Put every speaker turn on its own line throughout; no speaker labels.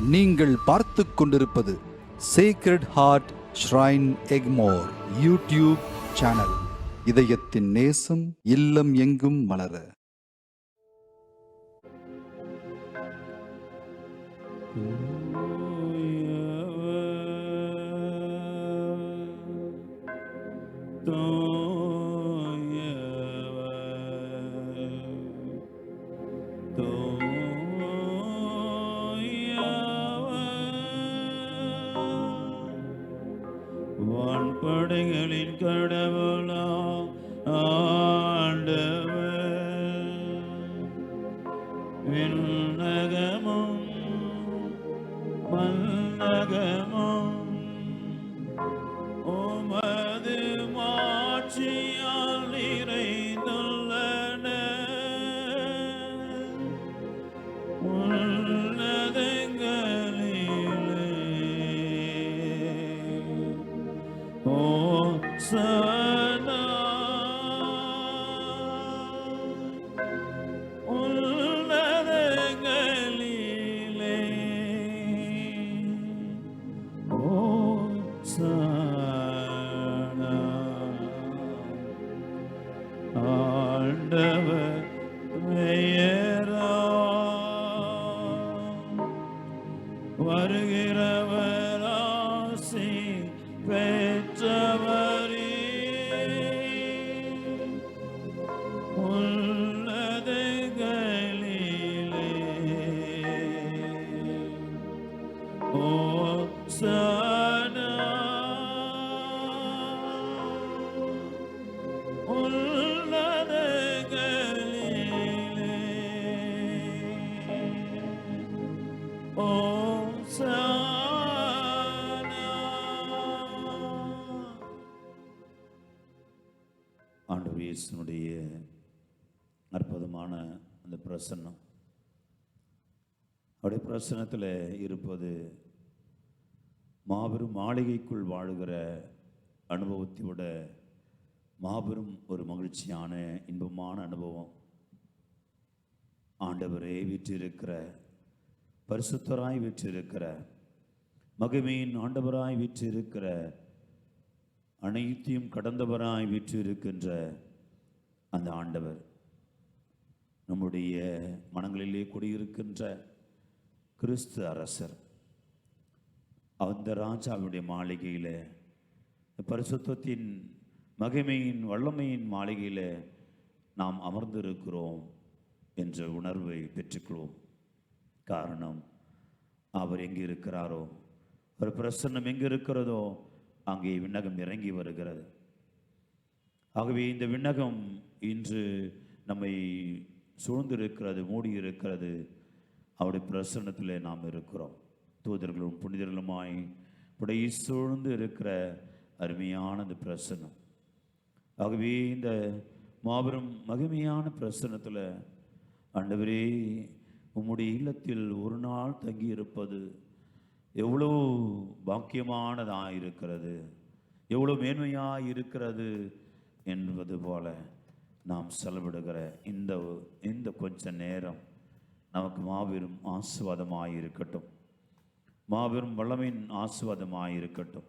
நீங்கள் பார்த்துக் கொண்டிருப்பது Sacred Heart Shrine Egmore YouTube channel. இதயத்தின் நேசம் இல்லம் எங்கும் மலர.
வான்படைகளின் கடவுளாம் ஆண்டவர், விண்ணகமும் மண்ணகமும் உமது மாட்சியால் நிறைந்துள்ளன. Sana உன்னதங்களிலே ஓசானா. ஆண்டவர் பெயரால் வருகிறவர் ஆசி பெற்றவர். ஆண்டவர் இயேசுனுடைய அற்புதமான அந்த பிரசன்னம், அவருடைய பிரசன்னத்தில் இருப்பது மாபெரும் மாளிகைக்குள் வாழுகிற அனுபவத்தையோட மாபெரும் ஒரு மகிழ்ச்சியான இன்பமான அனுபவம். ஆண்டவரே வீற்றிருக்கிற, பரிசுத்தராய் வீற்றிருக்கிற, மகிமையின் ஆண்டவராய் வீற்றிருக்கிற, அனைத்தையும் கடந்தவராய் வீற்றிருக்கின்ற அந்த ஆண்டவர் நம்முடைய மனங்களிலே குடியிருக்கின்ற கிறிஸ்து அரசர். அந்த ராஜாவுடைய மாளிகையில், பரிசுத்தத்தின் மகிமையின் வல்லமையின் மாளிகையில் நாம் அமர்ந்திருக்கிறோம் என்ற உணர்வை பெற்றுக்கொள்வோம். காரணம், அவர் எங்கே இருக்கிறாரோ, ஒரு பிரசன்னம் எங்கே இருக்கிறதோ அங்கே விண்ணகம் இறங்கி வருகிறது. ஆகவே இந்த விண்ணகம் இன்று நம்மை சூழ்ந்திருக்கிறது, மூடியிருக்கிறது. அவருடைய பிரசன்னத்தில் நாம் இருக்கிறோம். தூதர்களும் புனிதர்களுமாய் புடை சூழ்ந்து இருக்கிற அருமையான இந்த பிரசன்னம். ஆகவே இந்த மாபெரும் மகிமையான பிரசன்னத்தில், ஆண்டவரே உம்முடைய இல்லத்தில் ஒரு நாள் தங்கி இருப்பது எவ்வளோ பாக்கியமானதாக இருக்கிறது, எவ்வளோ மேன்மையாக இருக்கிறது என்பது போல நாம் செலவிடுகிற இந்த கொஞ்ச நேரம் நமக்கு மாபெரும் ஆசீர்வாதமாக இருக்கட்டும், மாபெரும் வல்லமையின் ஆசீர்வாதமாக இருக்கட்டும்.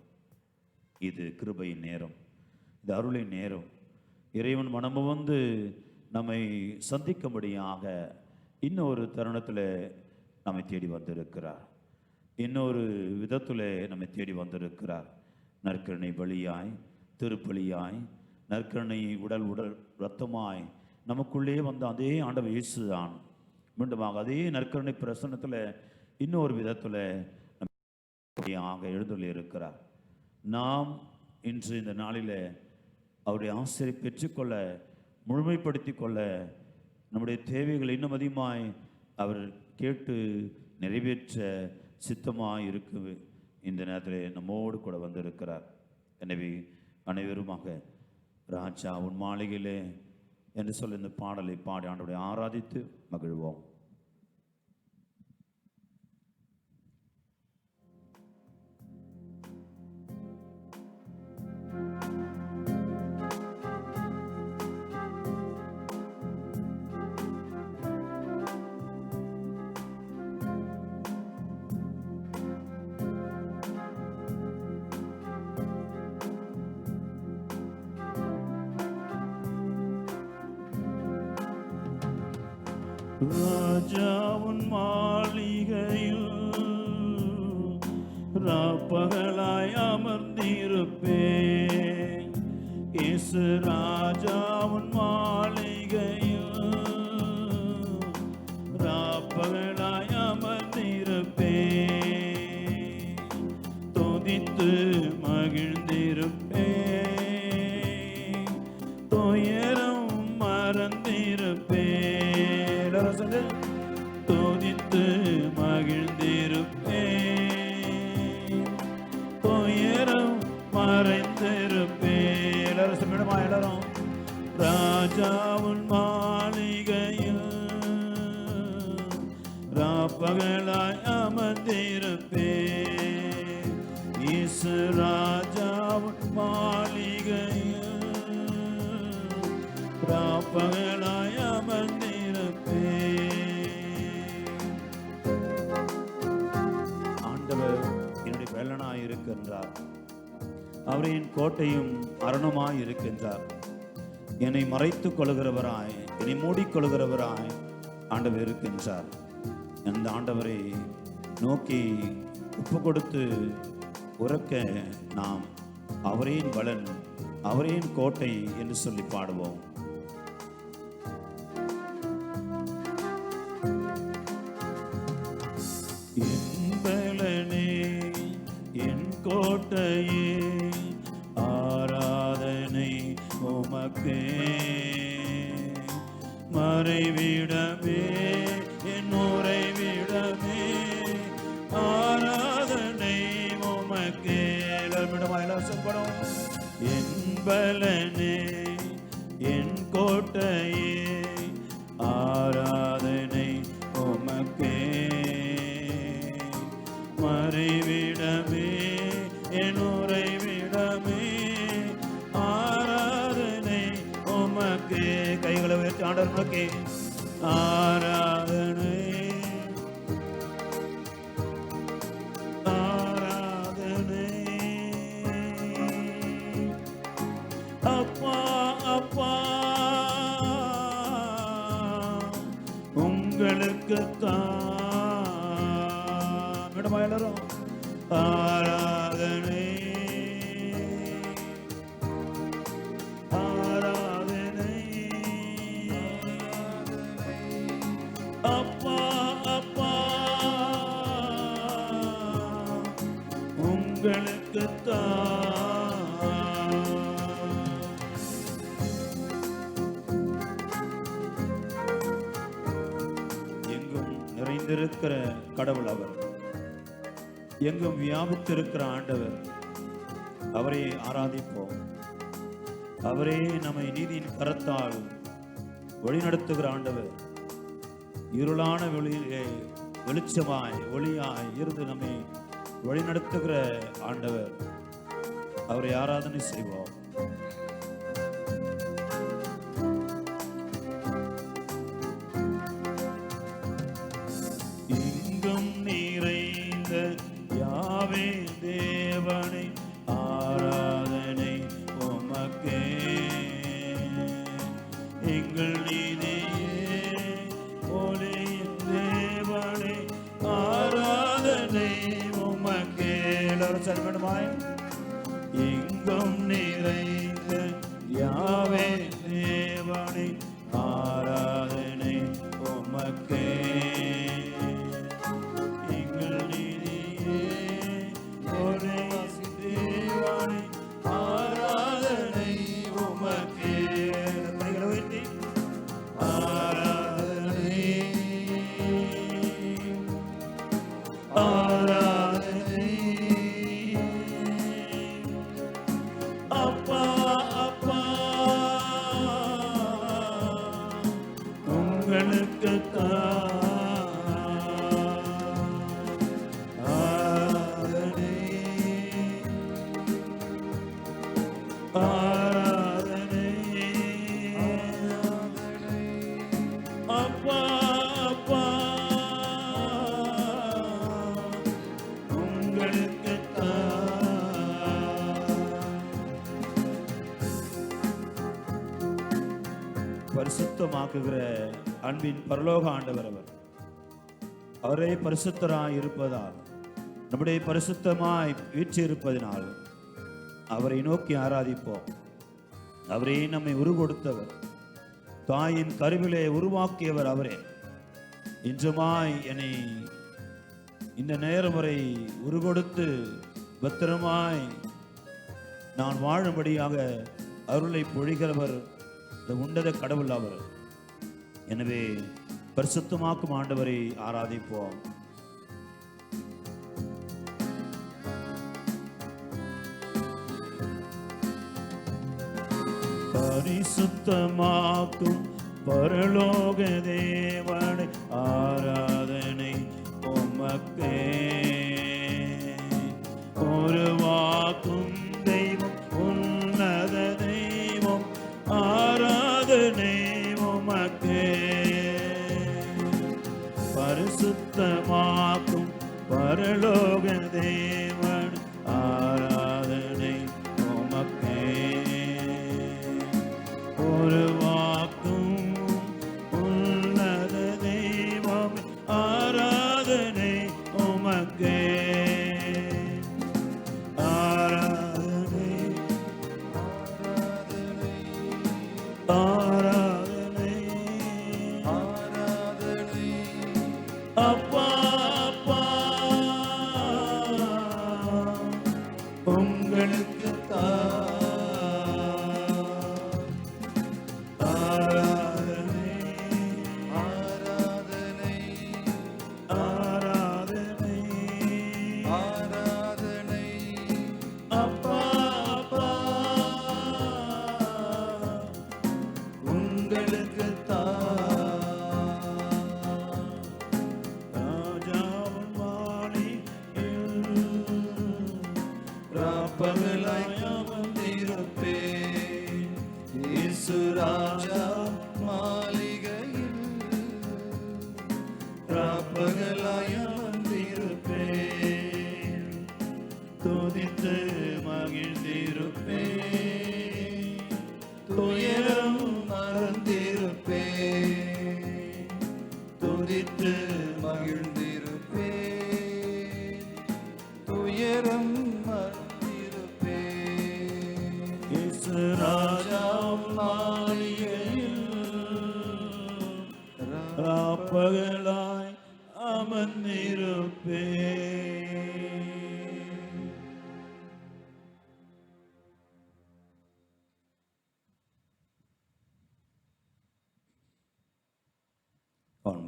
இது கிருபையின் நேரம், இது அருளின் நேரம். இறைவன் மனமும் வந்து நம்மை சந்திக்கும்படியாக இன்னொரு தருணத்தில் நம்மை தேடி வந்திருக்கிறார், இன்னொரு விதத்தில் நம்மை தேடி வந்திருக்கிறார். நற்கருணை பலியாய், திருப்பலியாய், நற்கருணை உடல் இரத்தமாய் நமக்குள்ளே வந்த அதே ஆண்டவர் இயேசு தான் மீண்டுமாக அதே நற்கருணை பிரசன்னத்தில் இன்னொரு விதத்தில் எழுந்துள்ள இருக்கிறார். நாம் இன்று இந்த நாளில் அவருடைய ஆசிரியை பெற்றுக்கொள்ள, முழுமைப்படுத்தி கொள்ள, நம்முடைய தேவைகள் இன்னும் அதிகமாய் அவர் கேட்டு நிறைவேற்ற சித்தமாக இருக்கு இந்த நேரத்தில் நம்மோடு கூட வந்திருக்கிறார். எனவே அனைவருமாக ராஜா உன் மாளிகையிலே என்று சொல்லி இந்த பாடலை பாடி ஆண்டவரை ஆராதித்து மகிழ்வோம். ராஜாவின் மாளிகையில் ராப்பகலாய் அமர்ந்திருப்பேன். இயேசு ராஜாவின் மாளிகையில் ராப்பகலாய் அமர்ந்திருப்பேன். துதித்து மகிழ்ந்திருப்பேன். துயரம் மறந்திருப்பேன். துதித்து மகிழ்ந்திருப்பேன். துயரம் மறைந்திருப்பேன். எல்லாரும் ராஜாவின் மாளிகையில் ராப்பகலாய் அமர்ந்திருப்பேன். இயேசு ராஜாவின் மாளிகையில் ராப்பகலாய் அமர்ந்திருப்பேன். ஆண்டவர் என்னுடைய வேலனாய் இருக்கின்றார். அவர் என் கோட்டையும் அரணுமாய் இருக்கின்றார். என்னை மறைத்துக் கொள்கிறவராய், என்னை மூடிக்கொள்கிறவராய் ஆண்டவர் இருக்கின்றார். அந்த ஆண்டவரை நோக்கி ஒப்பு கொடுத்து உறக்க நாம் அவரேன் பலன், அவரேன் கோட்டை என்று சொல்லி பாடுவோம். என் பலனே, என் கோட்டையே, ஆராதனை உமக்கே. மறைவிடமே, என் உறைவிடமே, ஆராதனை உமக்கே. எல்லாரும் என் பலனே, என் கோட்டையே, ஆராதனை உமக்கே. மறைவிடமே, என் உறைவிடமே, ஆராதனை உமக்கே. கைகளை உயர்த்தி ஆண்டவர் நோக்கி ஆராதனை, ஆராதனை. அப்பா அப்பா உங்களுக்கு தான் விடமா எல்லாரும் ஆராதனை, ஆராதனை. அப்பா அப்பா உங்களுக்கு தான். எங்கும் நிறைந்திருக்கிற கடவுள் அவர், எங்கும் வியாபித்திருக்கிற ஆண்டவர். அவரை ஆராதிப்போம். அவரே நம்மை நீதியின் கரத்தால் வழிநடத்துகிற ஆண்டவர். இருளான வெளியிலே வெளிச்சமாய் ஒளியாய் இருந்து நம்மை வழிநடத்துகிற ஆண்டவர். அவரை ஆராதனை செய்வோம். இங்கும் நிறைந்த யாவே தேவனை ஆராதனை உமக்கே. எங்கள் நீதியே ஒளியின் தேவனை ஆராதனை உமக்கே. எல்லாரும் சொல்லுமாய் எங்கும் நிறைந்த யாவே தேவனை ஆராதனை உமக்கே. எங்கள் நீதியே ஒளியின் தேவனை ஆராதனை உமக்கே. கைகளை உயர்த்தி ஆராதனை, ஆராதனை. அப்பா அப்பா உங்களுக்கு தான். ஆராதனை, ஆராதனை. அப்பா அப்பா உங்களுக்கு பரிசுத்தமாக்குகிற அன்பின் பரலோக ஆண்டவர் அவர். அவரே பரிசுத்தராய் இருப்பதால், நம்முடைய பரிசுத்தமாய் வீற்றிருப்பதினால் அவரை நோக்கி ஆராதிப்போம். அவரே நம்மை உருவொடுத்தவர், தாயின் கருவிலே உருவாக்கியவர் அவரே. இன்றுமாய் என்னை இந்த நேரம் வரை உருவொடுத்து பத்திரமாய் நான் வாழும்படியாக அருளை பொழிகிறவர் இந்த உன்னத கடவுள் அவர். எனவே பரிசுத்தமாக்கும் ஆண்டவரை ஆராதிப்போம். பரிசுத்தமாக்கும் பரலோக தேவனை ஆராதனை உமக்கே. உருவாக்கும் தெய்வம் உன்னத தெய்வம் ஆராதனை உமக்கே. பரிசுத்தமாக்கும் பரலோக தேவன் ஆராதனை உமக்கே. உருவாக்கும் உன்னத தெய்வம் ஆராதனை உமக்கே. ஆராதனை ஆராதனை ஆராதனை அப்பா அப்பா உங்களுக்கு ஆராதனை ஆராதனை ஆராதனை ஆராதனை அப்பா அப்பா உங்களுக்கு ராஜாவின் மாளிகையில் ராப்பகலாய் அமர்ந்திருப்பேன். இயேசு ராஜா மாளிகையில் ராப்பகலாய் அமர்ந்திருப்பேன். துதித்து மகிழ்ந்திருப்பேன். துயரம் மறந்திருப்பேன். துதித்து மகிழ்ந்திருப்பேன். துயரம் மறந்திருப்பேன். இயேசு ராஜா மாளிகையில் ராப்பகலாய் அமர்ந்திருப்பேன்.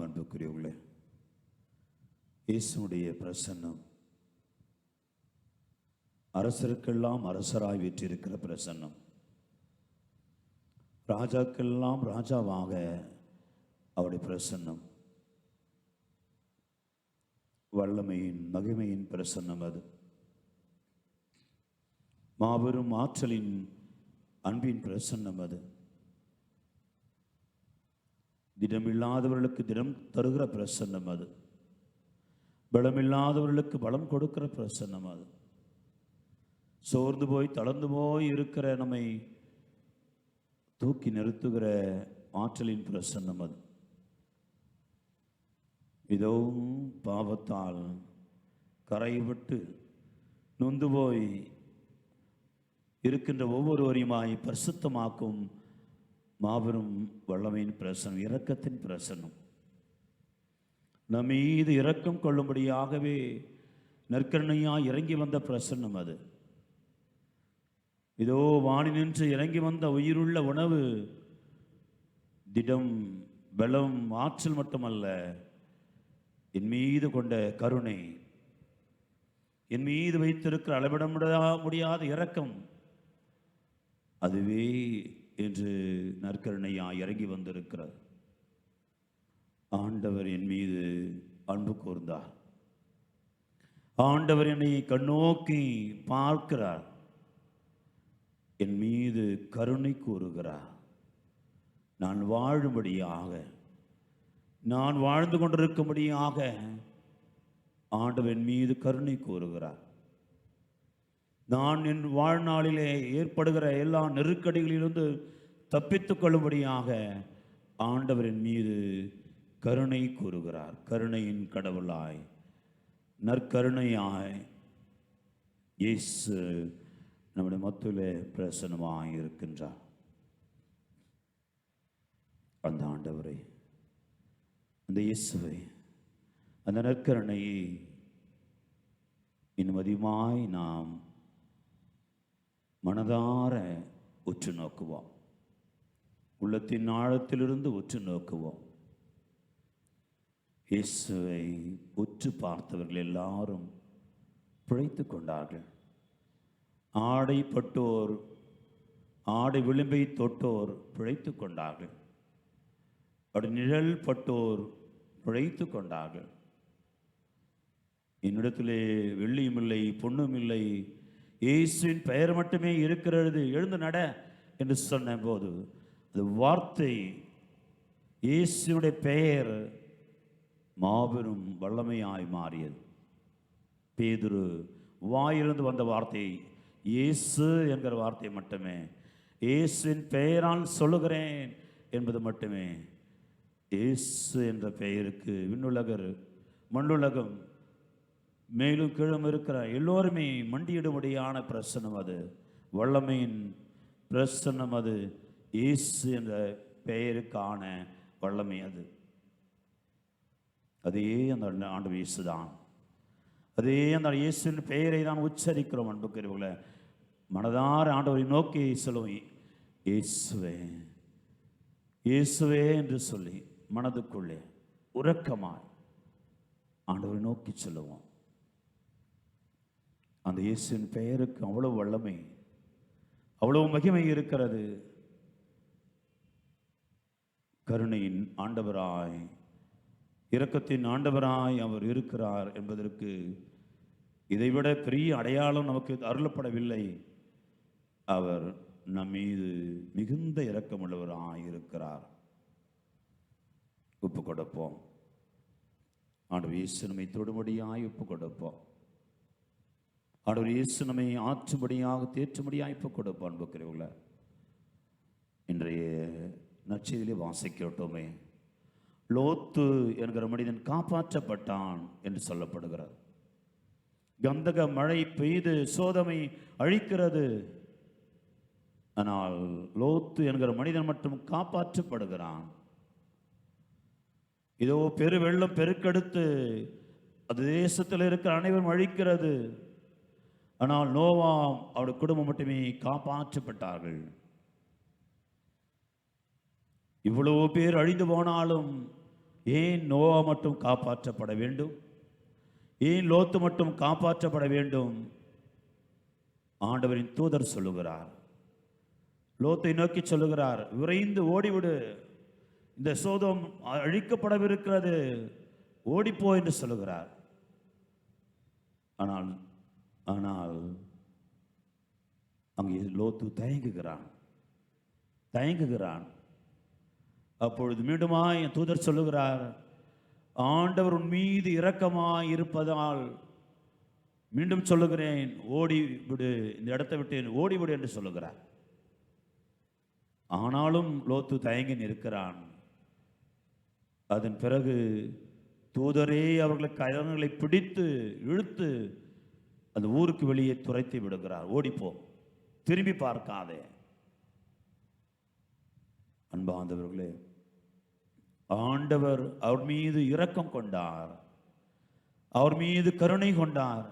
அன்புக்குரியவர்களே, இயேசுடைய பிரசன்னம் அரசருக்கெல்லாம் அரசராய் வீற்றிருக்கிற பிரசன்னம், ராஜாக்கெல்லாம் ராஜாவாக அவருடைய பிரசன்னம், வல்லமையின் மகிமையின் பிரசன்னம். அது மாபெரும் ஆற்றலின் அன்பின் பிரசன்னம். அது திடமில்லாதவர்களுக்கு திடம் தருகிற பிரசன்னம். அது பலமில்லாதவர்களுக்கு பலம் கொடுக்கிற பிரசன்னம். அது சோர்ந்து போய் தளர்ந்து போய் இருக்கிற நம்மை தூக்கி நிறுத்துகிற ஆற்றலின் பிரசன்னம். அது இதோ பாவத்தால் கரைவிட்டு நொந்து போய் இருக்கின்ற ஒவ்வொருவரையுமாய் பரிசுத்தமாக்கும் மாபெரும் வல்லமையின் பிரசனம், இரக்கத்தின் பிரசனம். நம் மீது இரக்கம் கொள்ளும்படியாகவே நற்கருணையாய் இறங்கி வந்த பிரசன்னம். அது இதோ வானி நின்று இறங்கி வந்த உயிருள்ள உணவு, திடம் பலம் ஆற்றல் மட்டுமல்ல, என் மீது கொண்ட கருணை, என் மீது வைத்திருக்கிற அளவிட முடியாத இரக்கம், அதுவே என்று நற்கருணையாய் இறங்கி வந்திருக்கிறார். ஆண்டவர் என் மீது அன்பு கூர்ந்தார். ஆண்டவர் என்னை கண்ணோக்கி பார்க்கிறார். என் மீது கருணை கூறுகிறார். நான் வாழும்படியாக, நான் வாழ்ந்து கொண்டிருக்கும்படியாக ஆண்டவர் என் மீது கருணை கூறுகிறார். நான் என் வாழ்நாளிலே ஏற்படுகிற எல்லா நெருக்கடிகளிலிருந்து தப்பித்துக் கொள்ளும்படியாக ஆண்டவரின் மீது கருணை கூறுகிறார். கருணையின் கடவுளாய், நற்கருணையாய் இயேசு நம்முடைய மத்தியிலே பிரசன்னமாய் இருக்கின்றார். அந்த ஆண்டவரை, அந்த இயேசுவை, அந்த நற்கருணையை இன்னும் அதிகமாய் நாம் மனதார உற்று நோக்குவோம். உள்ளத்தின் ஆழத்திலிருந்து உற்று நோக்குவோம். இயேசுவை உற்று பார்த்தவர்கள் எல்லாரும் பிழைத்து கொண்டார்கள். ஆடை பட்டோர், ஆடை விளிம்பை தொட்டோர் பிழைத்து கொண்டார்கள். அப்படி நிழல் பட்டோர் பிழைத்து கொண்டார்கள். என்னிடத்திலே வெள்ளியும் இல்லை, பொண்ணும் இல்லை, இயேசுவின் பெயர் மட்டுமே இருக்கிறது, எழுந்து நட என்று சொன்ன போது அந்த வார்த்தை, இயேசுடைய பெயர் மாபெரும் வல்லமையாய் மாறியது. பேதுரு வாயிலிருந்து வந்த வார்த்தை இயேசு என்கிற வார்த்தை மட்டுமே, இயேசுவின் பெயரால் சொல்லுகிறேன் என்பது மட்டுமே. இயேசு என்ற பெயருக்கு விண்ணுலகர் மண்ணுலகம் மேலும் கீழும் இருக்கிற எல்லோருமே மண்டியிடும்படியான பிரசன்னம் அது, வல்லமையின் பிரசன்னம் அது. இயேசு என்ற பெயருக்கான வல்லமை அது. அதே அந்த ஆண்டவர் இயேசுதான். அதே அந்த இயேசுவின் பெயரை தான் உச்சரிக்கிறோம். அன்புக்குரியவர்களே, மனதார ஆண்டவரை நோக்கி சொல்லுவோம், இயேசுவே இயேசுவே என்று சொல்லி மனதுக்குள்ளே உறக்கமாய் ஆண்டவரை நோக்கி சொல்லுவோம். அந்த இயேசுவின் பெயருக்கு அவ்வளவு வல்லமை, அவ்வளவு மகிமை இருக்கிறது. கருணையின் ஆண்டவராய், இரக்கத்தின் ஆண்டவராய் அவர் இருக்கிறார் என்பதற்கு இதைவிட பெரிய அடையாளம் நமக்கு அருளப்படவில்லை. அவர் நம் மீது மிகுந்த இரக்கமுள்ளவராய் இருக்கிறார். ஒப்பு கொடுப்போம். ஆண்டவர் இயேசு நம்மை தொடும்படியாய் ஒப்பு கொடுப்போம். ஆண்டவர் இயேசு நம்மை ஆற்றும்படியாக தேற்றும்படியாய் ஒப்பு கொடுப்போம். அன்புக்குரியவர்களே, இன்றைய நற்செய்தியிலே வாசிக்கட்டோமே, லோத்து என்கிற மனிதன் காப்பாற்றப்பட்டான் என்று சொல்லப்படுகிறார். கந்தக மழை பெய்து சோதமை அழிக்கிறது. ஆனால் லோத்து என்கிற மனிதன் மட்டும் காப்பாற்றப்படுகிறான். இதோ பெரு வெள்ளம் பெருக்கெடுத்து அது தேசத்தில் இருக்கிற அனைவரும் அழிக்கிறது. ஆனால் நோவா அவருடைய குடும்பம் மட்டுமே காப்பாற்றப்பட்டார்கள். இவ்வளவு பேர் அழிந்து போனாலும் ஏன் நோவா மட்டும் காப்பாற்றப்பட வேண்டும்? ஏன் லோத்து மட்டும் காப்பாற்றப்பட வேண்டும்? ஆண்டவரின் தூதர் சொல்லுகிறார், லோத்தை நோக்கி சொல்லுகிறார், விரைந்து ஓடிவிடு, இந்த சோதம் அழிக்கப்படவிருக்கிறது, ஓடிப்போ என்று சொல்லுகிறார். ஆனால் ஆனால் அங்கே லோத்து தயங்குகிறான். அப்பொழுது மீண்டுமா என் தூதர் சொல்லுகிறார், ஆண்டவர் உன் மீது இரக்கமாய் இருப்பதால் மீண்டும் சொல்லுகிறேன், ஓடிவிடு, இந்த இடத்தை விட்டு ஓடிவிடு என்று சொல்லுகிறார். ஆனாலும் லோத்து தயங்கி நிற்கிறான். அதன் பிறகு தூதரே அவர்களை கயங்களை பிடித்து இழுத்து அந்த ஊருக்கு வெளியே துரைத்து விடுகிறார். ஓடிப்போ, திரும்பி பார்க்காதே. அன்பார்ந்தவர்களே, ஆண்டவர் அவர் மீது இரக்கம் கொண்டார், அவர் மீது கருணை கொண்டார்.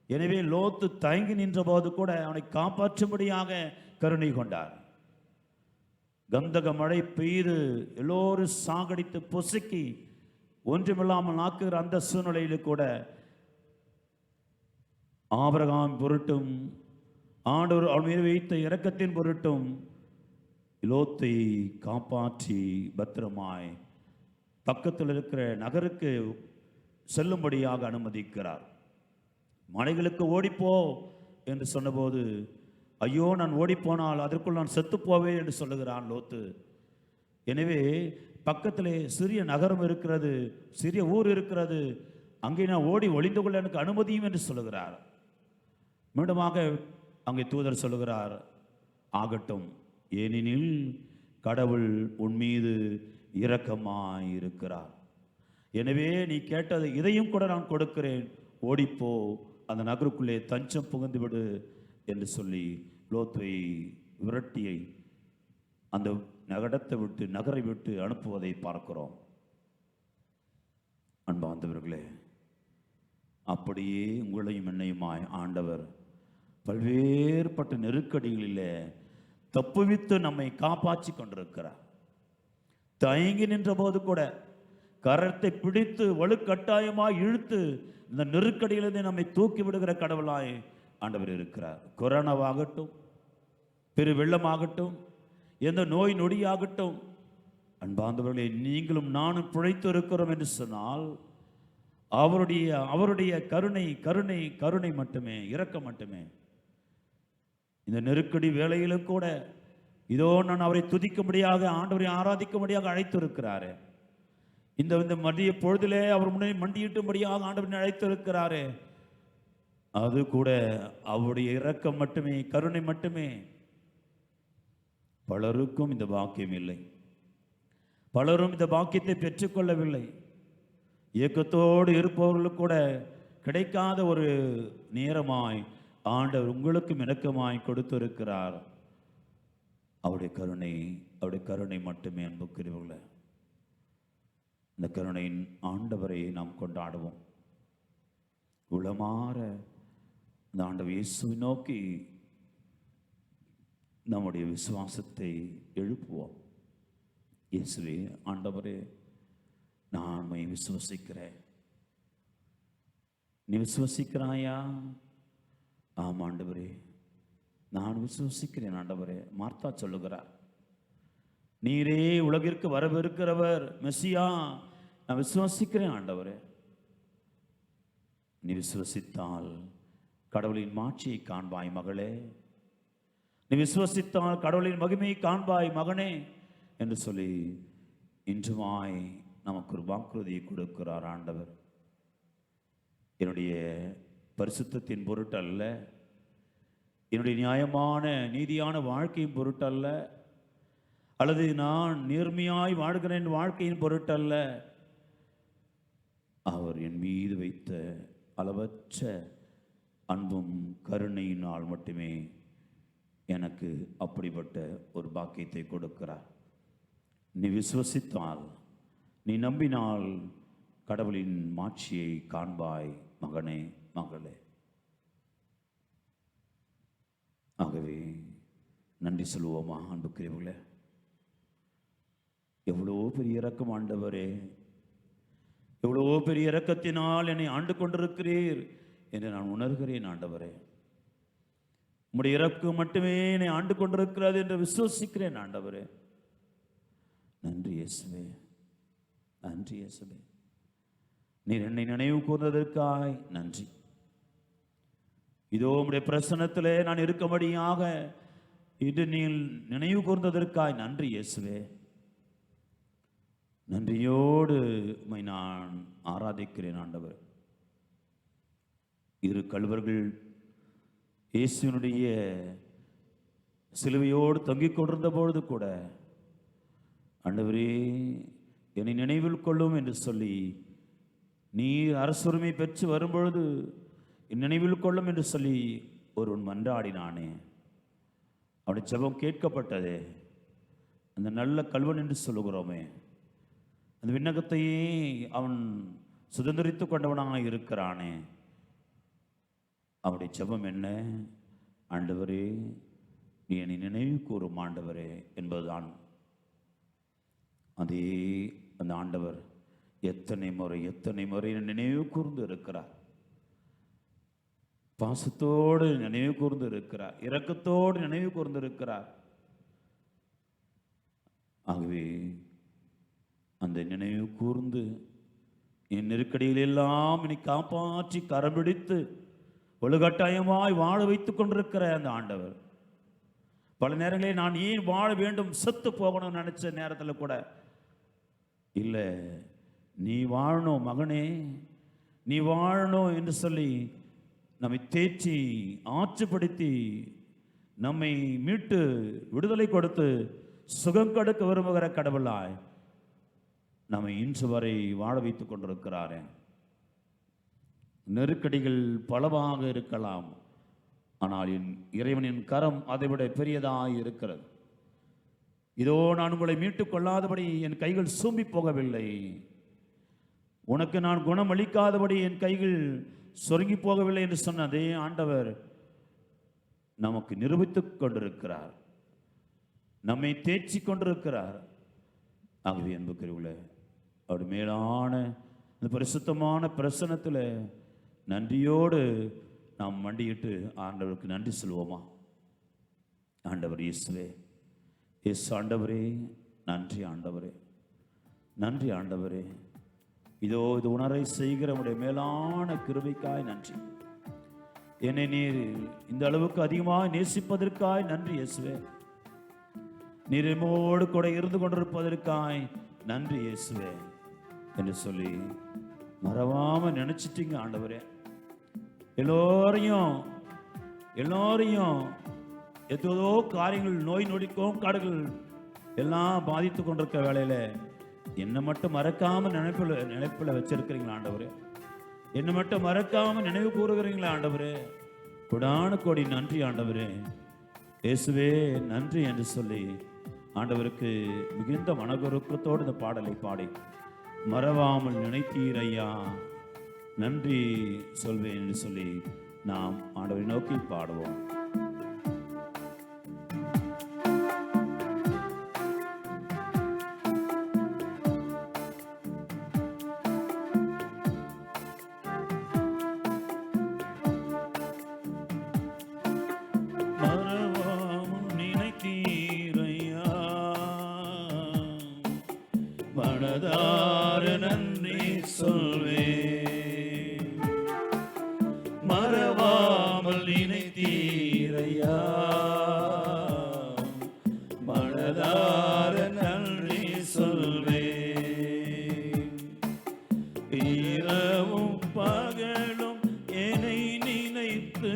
எனவே லோத்து தயங்கி நின்ற போது கூட அவனை காப்பாற்றும்படியாக கருணை கொண்டார். கந்தக மழை பெய்து எல்லோரும் சாகடித்து பொசுக்கி ஒன்றுமில்லாமல் ஆக்குகிற அந்த சூழ்நிலையில் கூட ஆபிரகாம் பொருட்டும் ஆண்டவர் அவன் மீது வைத்த இரக்கத்தின் பொருட்டும் லோத்தை காப்பாற்றி பத்திரமாய் பக்கத்தில் இருக்கிற நகருக்கு செல்லும்படியாக அனுமதிக்கிறார். மலைகளுக்கு ஓடிப்போ என்று சொன்னபோது, ஐயோ நான் ஓடிப்போனால் அதற்குள் நான் செத்துப்போவேன் என்று சொல்லுகிறான் லோத்து. எனவே பக்கத்திலே சிறிய நகரம் இருக்கிறது, சிறிய ஊர் இருக்கிறது, அங்கே நான் ஓடி ஒளிந்து கொள்ள எனக்கு அனுமதியும் என்று சொல்லுகிறார். மீண்டுமாக அங்கே தூதர் சொல்லுகிறார், ஆகட்டும், ஏனெனில் கடவுள் உன் மீது இரக்கமாயிருக்கிறார். எனவே நீ கேட்டது இதையும் கூட நான் கொடுக்கிறேன், ஓடிப்போ, அந்த நகருக்குள்ளே தஞ்சம் புகுந்து விடு என்று சொல்லி லோத்தை விரட்டியை அந்த நகரை விட்டு அனுப்புவதை பார்க்கிறோம். அன்பார்ந்தவர்களே, அப்படியே உங்களையும் என்னையுமாய் ஆண்டவர் பல்வேறுபட்ட நெருக்கடிகளிலே தப்புவித்து நம்மை காப்பாற்றி கொண்டிருக்கிறார். தயங்கி நின்ற போது கூட கரத்தை பிடித்து வலுக்கட்டாயமாய் இழுத்து இந்த நெருக்கடியிலிருந்து நம்மை தூக்கி விடுகிற கடவுளாய் ஆண்டவர் இருக்கிறார். கொரோனாவாகட்டும், பெரு வெள்ளமாகட்டும், எந்த நோய் நொடியாகட்டும், அன்பார்ந்தவர்களே, நீங்களும் நானும் பிழைத்து இருக்கிறோம் என்று சொன்னால் அவருடைய கருணை கருணை கருணை மட்டுமே, இரக்கம் மட்டுமே. இந்த நெருக்கடி வேளையிலும் கூட இதோ நான் அவரை துதிக்கும்படியாக, ஆண்டவரை ஆராதிக்கும்படியாக அழைத்திருக்கிறாரே. இந்த மதிய பொழுதிலே அவர் முன்னே மண்டியிட்டும்படியாக ஆண்டவரை அழைத்திருக்கிறாரே. அது கூட அவருடைய இரக்கம் மட்டுமே, கருணை மட்டுமே. பலருக்கும் இந்த பாக்கியம் இல்லை, பலரும் இந்த பாக்கியத்தை பெற்றுக்கொள்ளவில்லை. இயக்கத்தோடு இருப்பவர்களுக்கு கூட கிடைக்காத ஒரு நேரமாய் ஆண்டவர் உங்களுக்கும் இணக்கமாய் கொடுத்திருக்கிறார். அவருடைய கருணை மட்டுமே. அன்புக்குரியவர்களே, இந்த கருணையின் ஆண்டவரை நாம் கொண்டாடுவோம். உளமாற இந்த ஆண்டவர் இயேசுவை நோக்கி நம்முடைய விசுவாசத்தை எழுப்புவோம். இயேசுவே, ஆண்டவரே, நான் விசுவசிக்கிறேன். நீ விசுவசிக்கிறாயா? ஆம் ஆண்டவரே, நான் விசுவசிக்கிறேன் ஆண்டவரே. மார்த்தா சொல்லுகிறார், நீரே உலகிற்கு வரவிருக்கிறவர், மெசியா, நான் விசுவசிக்கிறேன் ஆண்டவரே. நீ விசுவசித்தால் கடவுளின் மாட்சியை காண்பாய் மகளே, நீ விசுவசித்தால் கடவுளின் மகிமையை காண்பாய் மகனே என்று சொல்லி இன்றுமாய் நமக்கு ஒரு வாக்குறுதியை கொடுக்கிறார் ஆண்டவர். என்னுடைய பரிசுத்தத்தின் பொருட்டல்ல, என்னுடைய நியாயமான நீதியான வாழ்க்கையின் பொருட்டல்ல, அல்லது நான் நேர்மையாய் வாழ்கிறேன் வாழ்க்கையின் பொருட்டல்ல, அவர் என் மீது வைத்த அளவற்ற அன்பும் கருணையினால் மட்டுமே எனக்கு அப்படிப்பட்ட ஒரு பாக்கியத்தை கொடுக்கிறார். நீ விசுவசித்தால், நீ நம்பினால் கடவுளின் மாட்சியை காண்பாய் மகனே, மகளே. ஆகவே நன்றி சொல்லுவோமா அன்புக்குரியவர்களே? எவ்வளோ பெரிய இரக்கம் ஆண்டவரே, எவ்வளோ பெரிய இரக்கத்தினால் என்னை ஆண்டு கொண்டிருக்கிறீர் என்று நான் உணர்கிறேன் ஆண்டவரே. உம்முடைய இரக்கம் மட்டுமே என்னை ஆண்டு கொண்டிருக்கிறது என்று விசுவசிக்கிறேன் ஆண்டவரே. நன்றி இயேசுவே, நன்றி இயேசுவே. நீர் என்னை நினைவு கூர்ந்ததற்காய் நன்றி. இதோ உம்முடைய பிரசன்னத்திலே நான் இருக்கும்படியாக இது நீ நினைவு கூர்ந்ததற்காய் நன்றி இயேசுவே. நன்றியோடு உம்மை நான் ஆராதிக்கிறேன் ஆண்டவர். இரு கள்வர்கள் இயேசுவினுடைய சிலுவையோடு தங்கிக் கொண்டிருந்த பொழுது கூட, ஆண்டவரே என்னை நினைவில் கொள்ளும் என்று சொல்லி நீர் அரசுரிமை பெற்று வரும்பொழுது நினைவில் கொள்ளும் என்று சொல்லி ஒருவன் மன்றாடினானே, அவனுடைய ஜெபம் கேட்கப்பட்டதே. அந்த நல்ல கள்வன் என்று சொல்லுகிறோமே, அந்த விண்ணகத்தையே அவன் சுதந்திரித்து கொண்டவனாக இருக்கிறானே, அவனுடைய ஜெபம் என்ன? ஆண்டவரே, நீ என்னை நினைவு கூறும் ஆண்டவரே என்பதுதான். அதே அந்த ஆண்டவர் எத்தனை முறை நினைவு கூர்ந்து இருக்கிறார். பாசத்தோடு நினைவு கூர்ந்து இருக்கிறார், இரக்கத்தோடு நினைவு கூர்ந்து இருக்கிறார். ஆகவே அந்த நினைவு கூர்ந்து என் நெருக்கடியில் எல்லாம் என்னை காப்பாற்றி கரம்பிடித்து ஒழுகட்டாயமாய் வாழ வைத்துக் கொண்டிருக்கிற அந்த ஆண்டவர், பல நேரங்களில் நான் ஏன் வாழ வேண்டும், செத்து போகணும்னு நினைச்ச நேரத்தில் கூட, இல்லை நீ வாழணும் மகனே, நீ வாழணும் என்று சொல்லி நம்மை தேற்றி ஆற்றுப்படுத்தி நம்மை மீட்டு விடுதலை கொடுத்து சுகம் கொடுக்க விரும்புகிற கடவுளாய் நம்மை இன்று வரை வாழ வைத்துக் கொண்டிருக்கிறாரே. நெருக்கடிகள் பலவாக இருக்கலாம், ஆனால் என் இறைவனின் கரம் அதைவிட பெரியதாய் இருக்கிறது. இதோ நான் உங்களை மீட்டுக் கொள்ளாதபடி என் கைகள் சூம்பி போகவில்லை, உனக்கு நான் குணம் அளிக்காதபடி என் கைகள் சொருங்கி போகவில்லை என்று சொன்ன அதே ஆண்டவர் நமக்கு நிரூபித்துக் கொண்டிருக்கிறார், நம்மை தேய்ச்சி கொண்டிருக்கிறார். ஆகவே அன்புக்குரியவர்களே, அவர் மேலான இந்த பரிசுத்தமான பிரசன்னத்தில் நன்றியோடு நாம் மண்டியிட்டு ஆண்டவருக்கு நன்றி சொல்வோமா? ஆண்டவர் இயேசுவே, இயேசு ஆண்டவரே, நன்றி ஆண்டவரே, நன்றி ஆண்டவரே. இதோ இது உணரை செய்கிற உடைய மேலான கிருபைக்காய் நன்றி. என்னை நீர் இந்த அளவுக்கு அதிகமாக நேசிப்பதற்காய் நன்றி இயேசுவே. நீர் எம்மோடு கூட இருந்து கொண்டிருப்பதற்காய் நன்றி இயேசுவே என்று சொல்லி மறவாம நினைச்சிட்டீங்க ஆண்டவரே. எல்லோரையும் எத்தோ காரியங்கள், நோய் நொடி கோங்காடுகள் எல்லாம் பாதித்து கொண்டிருக்க வேளையில என்னை மட்டும் மறக்காம நினைப்புல வச்சிருக்கிறீங்களா ஆண்டவரே? என்னை மட்டும் மறக்காம நினைவு கூறுகிறீங்களா ஆண்டவரே? கொடான கோடி நன்றி ஆண்டவரே. இயேசுவே நன்றி என்று சொல்லி ஆண்டவருக்கு மிகுந்த மனகுருக்கத்தோடு இந்த பாடலை பாடி மறவாமல் நினைத்தீர் ஐயா, நன்றி சொல்வேன் என்று சொல்லி நாம் ஆண்டவரை நோக்கி பாடுவோம். மனதார நன்றி சொல்வே, மறவாமல் நினைத்தீரையா, மனதார நன்றி சொல்வே. இரவும் பகலும் என்னை நினைத்து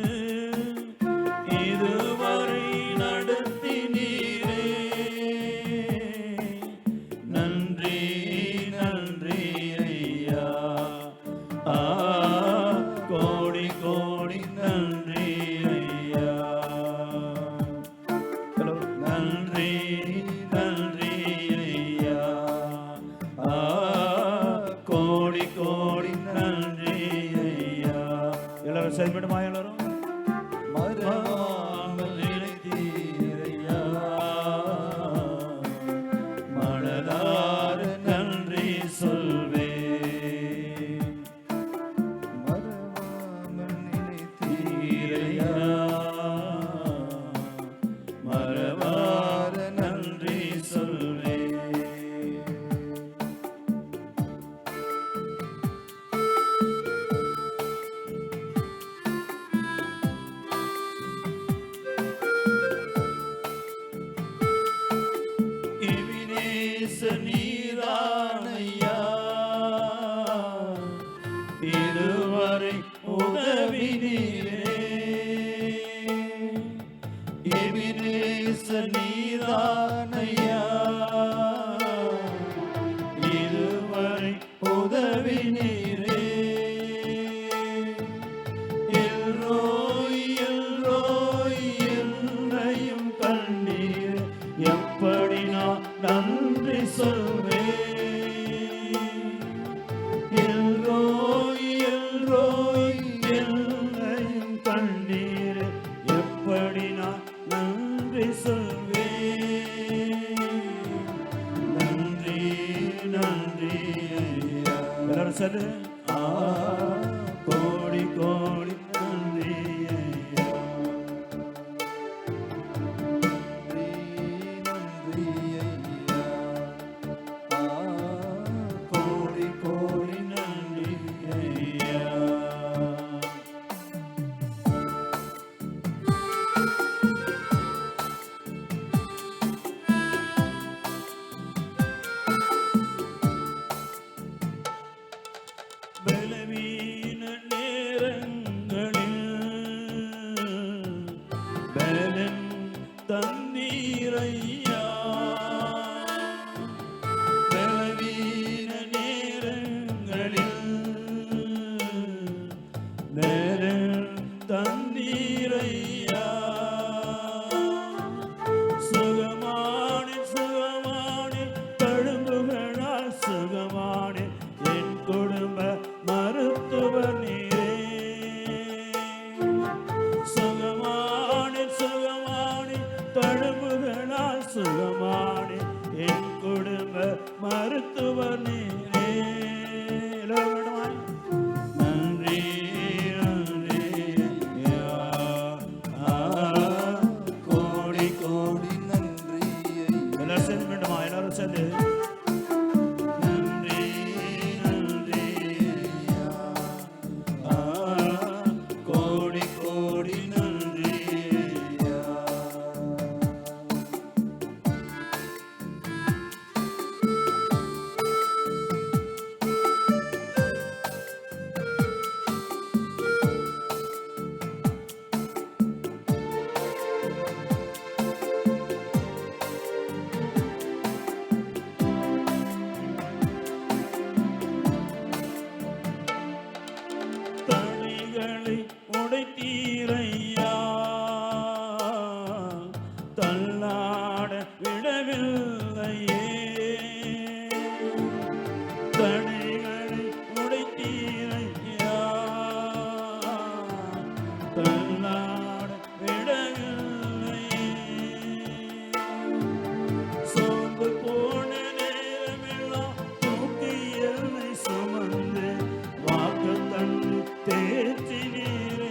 இதுவரை நடத்தினீரே, நன்றி நன்றி ஐயா. கோடி கோடி நன்றி ஐயா, நன்றி நன்றி ஐயா. கோடி கோடி நன்றி ஐயா. எல்லாரும் செயல்படுமா? எல்லாரும் மறவாமல் நினைத்தீரையா, மனதார நன்றி சொல்வே, மறவாமல் நினைத்தீரையா, மறவார நன்றி சொல்வே. நீதானையா இதுவரை உதவி நீரே, எபினேச நீதானையா இதுவரை உதவி நீரே. எல்ரோய் எல்ரோய் என்னையும் கண்டீர், எப்படி நான் நன்றி சொல்வேன். எல்ரோய் எல்ரோய் என்னையும் கண்டீர், எப்படி நான் நன்றி சொல்வேன். தடைகளை உடைத்தீரையா, தள்ளாட விடவில்லையே. தடைகளை உடைத்தீரையா, தள்ளாட விடவில்லையே. சோர்ந்து போன நேரமெல்லாம் தூக்கி என்னை சுமந்து வாக்கு தந்து தேற்றினீரே.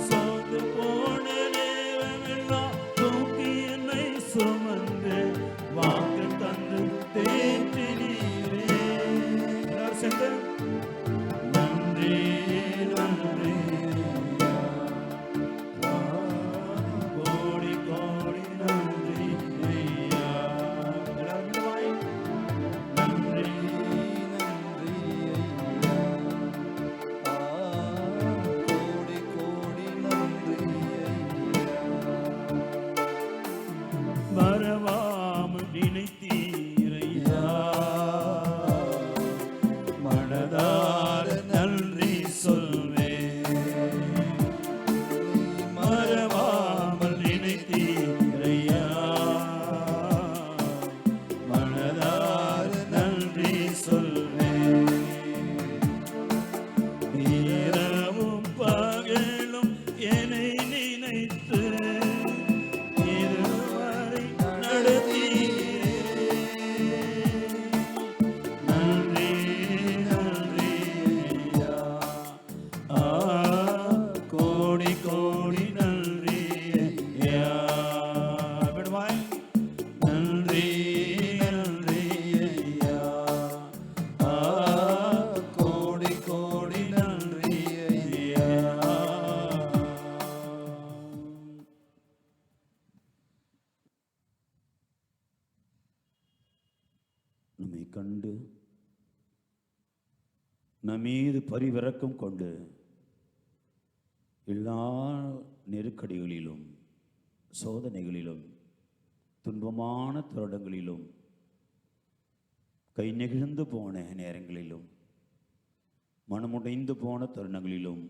சோர்ந்து போன நேரமெல்லாம் தூக்கி என்னை சுமந்து வாக்கு தந்து தேற்றினீரே. எல்லாரும் சேர்ந்து நன்றி நன்றி கோடி கோடி நன்றி ஐயா. எல்லாரும் வாய். நன்றி
நன்றி ஐயா. கோடி கோடி நன்றி ஐயா.
மறவாமல் நினைத்தீரையா, மனதார நன்றி சொல்வேன். மறவாமல் நினைத்தீரையா, மனதார நன்றி சொல்வேன். இரவும் பகலும் என்னை நினைத்து இதுவரை நடத்தீரே. நன்றி நன்றி ஐயா. கோடி கோடி நன்றி ஐயா. விடுவாய். நன்றி நன்றி ஐயா.
கோடி கோடி நன்றி ஐயா.
நம்மை கண்டு நம் மீது பரிவிரக்கம் கொண்டு எல்லா நெருக்கடிகளிலும் சோதனைகளிலும் துன்பமான தருணங்களிலும் கை நெகிழ்ந்து போன நேரங்களிலும் மனமுடைந்து போன தருணங்களிலும்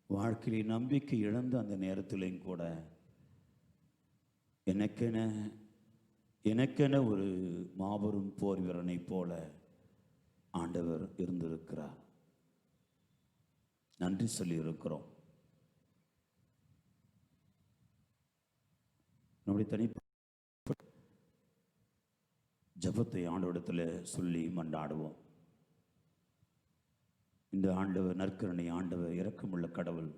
வாழ்க்கையிலே நம்பிக்கை இழந்த அந்த நேரத்திலையும் கூட எனக்கென ஒரு மாபெரும் போர் வீரனை போல ஆண்டவர் இருந்திருக்கிறார். நன்றி சொல்லி இருக்கிறோம். நம்முடைய தனிப்பட்ட ஜபத்தை ஆண்டவரிடத்தில் சொல்லி மன்றாடுவோம். இந்த ஆண்டவர் நற்கருணை, ஆண்டவர் இரக்கமுள்ள கடவுள்.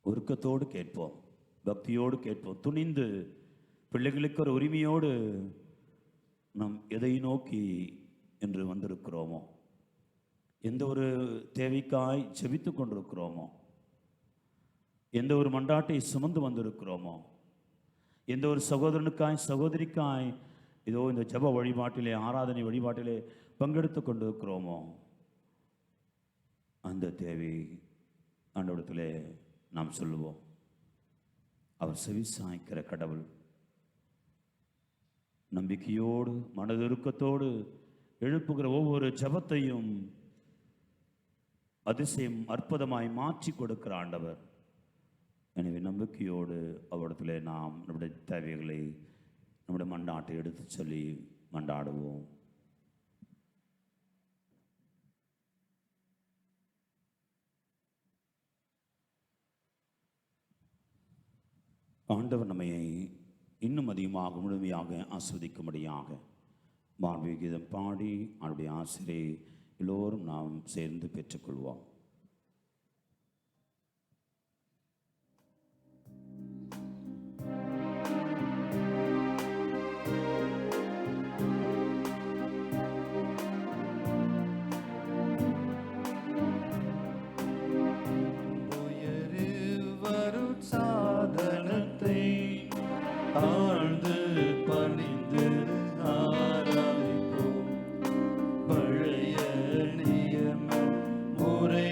ஒருக்கத்தோடு கேட்போம், பக்தியோடு கேட்போம், துணிந்து பிள்ளைகளுக்கு ஒரு உரிமையோடு நாம் எதை நோக்கி என்று வந்திருக்கிறோமோ, எந்த ஒரு தேவைக்காய் ஜெபித்து கொண்டிருக்கிறோமோ, எந்த ஒரு மன்றாட்டை சுமந்து வந்திருக்கிறோமோ, எந்த ஒரு சகோதரனுக்காய் சகோதரிக்காய் இதோ இந்த ஜப வழிபாட்டிலே, ஆராதனை வழிபாட்டிலே பங்கெடுத்து கொண்டிருக்கிறோமோ, அந்த தேவை ஆண்டவரிடத்திலே நாம் சொல்லுவோம். அவர் செவி சாய்க்கிற கடவுள். நம்பிக்கையோடு மனதிருக்கத்தோடு எழுப்புகிற ஒவ்வொரு ஜபத்தையும் அதிசயம் அற்புதமாய் மாற்றி கொடுக்கிற ஆண்டவர். எனவே நம்பிக்கையோடு அவரிடத்திலே நாம் நம்முடைய தேவைகளை, நம்முடைய மன்றாட்டை எடுத்து சொல்லி மன்றாடுவோம். ஆண்டவர் நம்மை இன்னும் அதிகமாக முழுமையாக ஆஸ்வதிக்கும்படியாக மாண்புமிகு கீதம் பாடி அவருடைய ஆசிரியை எல்லோரும் நாம் சேர்ந்து பெற்றுக்கொள்வோம்.
சாதனத்தை ஆழ்ந்து பணிந்து ஆராதிப்போம். பழைய நியம முறை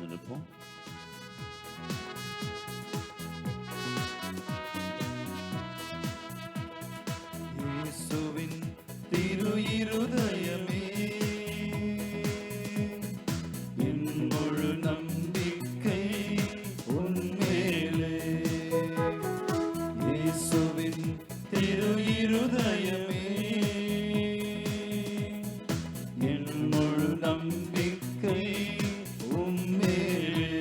இருப்போம்.
இயேசுவின் திரு இருதயமே என் முழு நம்பிக்கை உன்மேலே. இயேசுவின் திரு இருதயமே என் முழு நம்பிக்கை உன்மேலே.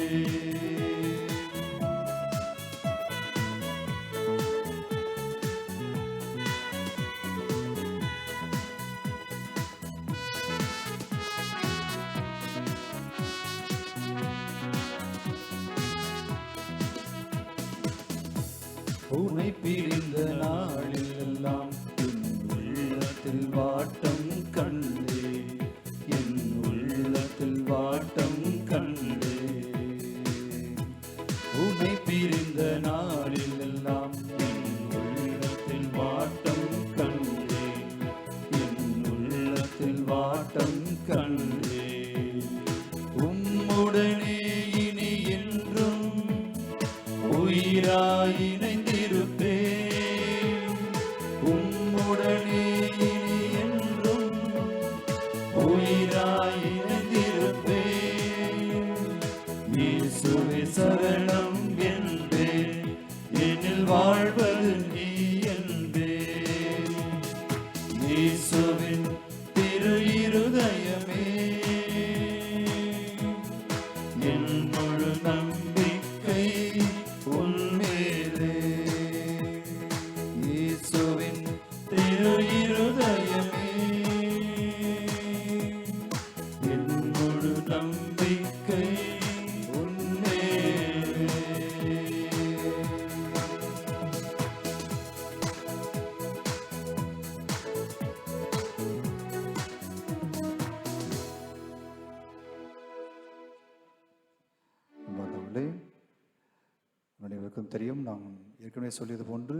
உன்னை பிரிந்த நாளில் எல்லாம் என் உள்ளத்தில் வாட்டம் கண்டே, என் உள்ளத்தில் வாட்டம் கண்டே. உன்னை பிரிந்த நாளில் எல்லாம் என் உள்ளத்தில் வாட்டம் கண்டே, என் உள்ளத்தில் வாட்டம் கண்டே. உம்முடனே இனி என்றும் உயிராய் இணைந்திருப்பேன். உம்முடனே இனி என்றும் உயிராய் இணைந்திருப்பேன். இயேசுவே சரணம் என்பேன், என்னில் வாழ்வது நீ என்பேன். இயேசுவின் திரு இருதயமே என் முழு நம்பிக்கை உன்மேலே. இயேசுவின் திரு இருதயமே என் முழு நம்பிக்கை உன்மேலே.
அன்பார்ந்தவர்களே, அனைவருக்கும் தெரியும், நாம் ஏற்கனவே சொல்லியது போன்று